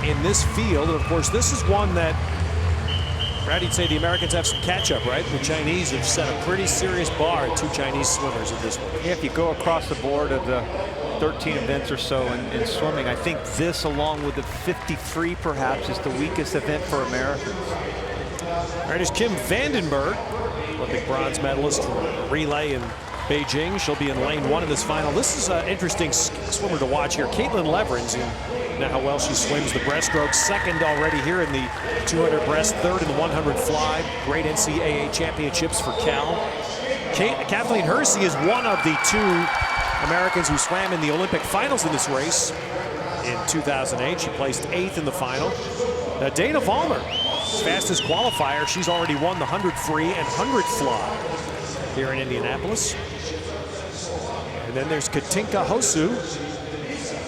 in this field. And of course, this is one that, Brad, you'd say the Americans have some catch-up, right? The Chinese have set a pretty serious bar at 2 Chinese swimmers in this one. Yeah, if you go across the board of the 13 events or so in swimming, I think this, along with the 50 free, perhaps, is the weakest event for Americans. All right, here's Kim Vandenberg, Olympic bronze medalist from relay in Beijing. She'll be in lane 1 in this final. This is an interesting swimmer to watch here. Caitlin Leverins, you know how well she swims the breaststroke. Second already here in the 200 breast, third in the 100 fly. Great NCAA championships for Cal. Kathleen Hersey is one of the 2 Americans who swam in the Olympic finals in this race in 2008. She placed 8th in the final. Dana Vollmer, fastest qualifier. She's already won the 100 free and 100 fly here in Indianapolis. And then there's Katinka Hosu.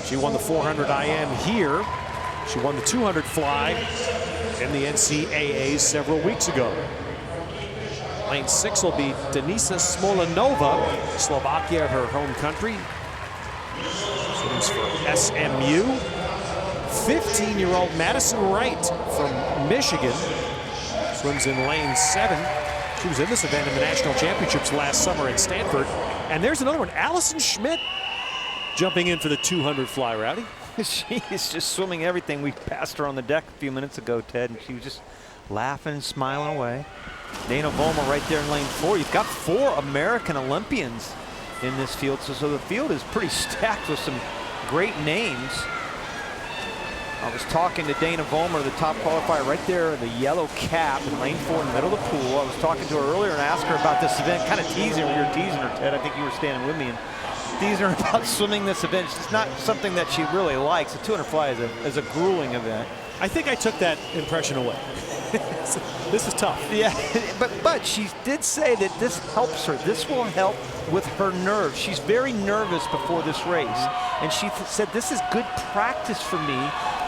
She won the 400 IM here. She won the 200 fly in the NCAA several weeks ago. Lane 6 will be Denisa Smolanova, Slovakia, her home country. Swims for SMU. 15-year-old Madison Wright from Michigan swims in lane 7. She was in this event in the national championships last summer in Stanford. And there's another one, Allison Schmidt, jumping in for the 200 fly, Rowdy. She is just swimming everything. We passed her on the deck a few minutes ago, Ted, and she was just laughing and smiling away. Dana Vollmer right there in lane 4. You've got 4 American Olympians in this field, so the field is pretty stacked with some great names. I was talking to Dana Vollmer, the top qualifier right there in the yellow cap in lane 4 in the middle of the pool. I was talking to her earlier and asked her about this event, kind of teasing her. You were teasing her, Ted. I think you were standing with me and teasing her about swimming this event. It's not something that she really likes. The 200 fly is a grueling event. I think I took that impression away. This is tough. Yeah, but she did say that this helps her. This will help with her nerves. She's very nervous before this race. And she said, this is good practice for me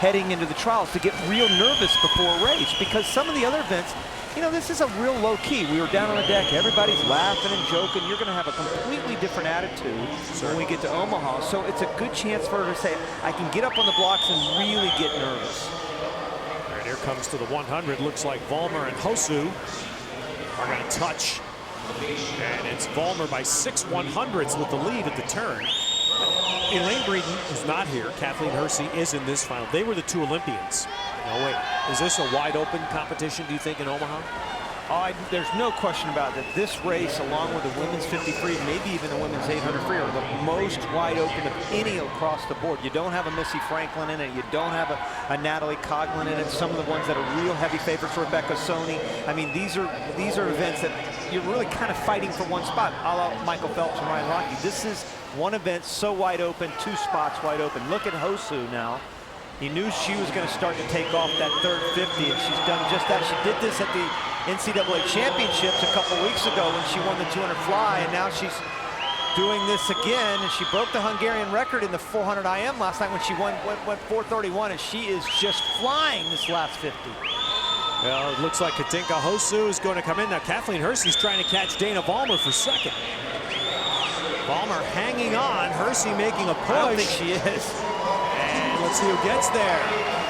heading into the trials to get real nervous before a race. Because some of the other events, you know, this is a real low key. We were down on the deck. Everybody's laughing and joking. You're going to have a completely different attitude when we get to Omaha. So it's a good chance for her to say, I can get up on the blocks and really get nervous. Here comes to the 100. Looks like Vollmer and Hosu are going to touch. And it's Vollmer by 6 100ths with the lead at the turn. Elaine Breeden is not here. Kathleen Hersey is in this final. They were the 2 Olympians. Now wait, is this a wide open competition, do you think, in Omaha? There's no question about that. This race, along with the women's 50 free, maybe even the women's 800 free, are the most wide open of any across the board. You don't have a Missy Franklin in it. You don't have a Natalie Coughlin in it. Some of the ones that are real heavy favorites, Rebecca Soni. I mean, these are events that you're really kind of fighting for one spot, a la Michael Phelps and Ryan Lochte. This is one event so wide open, 2 spots wide open. Look at Hosu now. He knew she was going to start to take off that third 50, and she's done just that. She did this at the NCAA championships a couple weeks ago when she won the 200 fly, and now she's doing this again, and she broke the Hungarian record in the 400 IM last night when she went 4:31, and she is just flying this last 50. Well, it looks like Katinka Hosu is going to come in. Now Kathleen Hersey's trying to catch Dana Vollmer for second. Vollmer hanging on, Hersey making a push. I don't think she is. And let's see who gets there.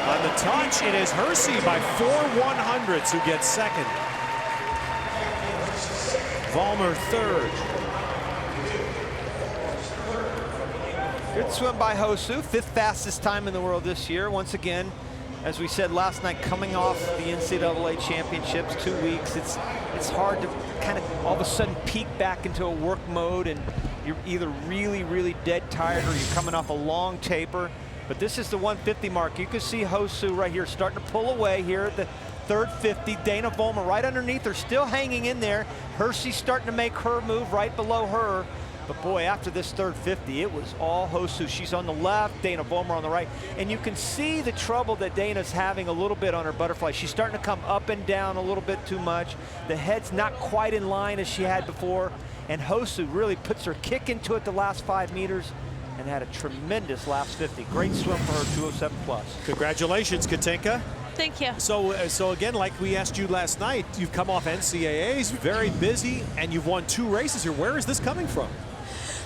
On the touch, it is Hersey by 4 100ths who gets second. Vollmer third. Good swim by Hosu, 5th fastest time in the world this year. Once again, as we said last night, coming off the NCAA championships, 2 weeks, it's hard to kind of all of a sudden peek back into a work mode, and you're either really, really dead tired or you're coming off a long taper. But this is the 150 mark. You can see Hosu right here starting to pull away here at the third 50. Dana Vollmer right underneath her, still hanging in there. Hersey's starting to make her move right below her. But boy, after this third 50, it was all Hosu. She's on the left, Dana Vollmer on the right. And you can see the trouble that Dana's having a little bit on her butterfly. She's starting to come up and down a little bit too much. The head's not quite in line as she had before. And Hosu really puts her kick into it the last 5 meters and had a tremendous last 50. Great swim for her 207 plus. Congratulations, Katinka. Thank you. So again, like we asked you last night, you've come off NCAAs, very busy, and you've won 2 races here. Where is this coming from?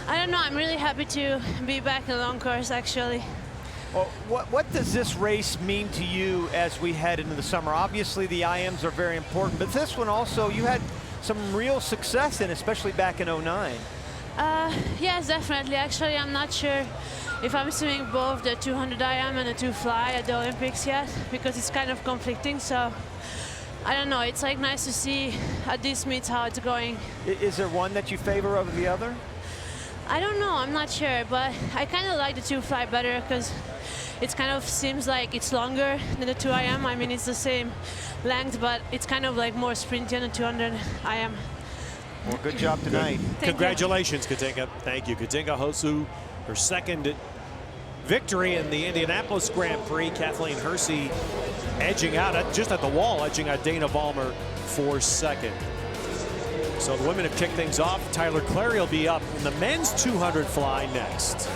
I don't know. I'm really happy to be back in long course, actually. Well, what does this race mean to you as we head into the summer? Obviously, the IMs are very important, but this one also, you had some real success in, especially back in '09. Yes, definitely. Actually, I'm not sure if I'm swimming both the 200 IM and the 2 fly at the Olympics yet, because it's kind of conflicting. So I don't know. It's like nice to see at these meets how it's going. Is there one that you favor over the other? I don't know. I'm not sure, but I kind of like the 2 fly better because it kind of seems like it's longer than the 2 IM. I mean, it's the same length, but it's kind of like more sprinty on the 200 IM. Well, good job tonight. Congratulations, Katinka. Thank you. Katinka Hosszu, her second victory in the Indianapolis Grand Prix. Kathleen Hersey edging out, just at the wall, edging out Dana Vollmer for second. So the women have kicked things off. Tyler Clary will be up in the men's 200 fly next.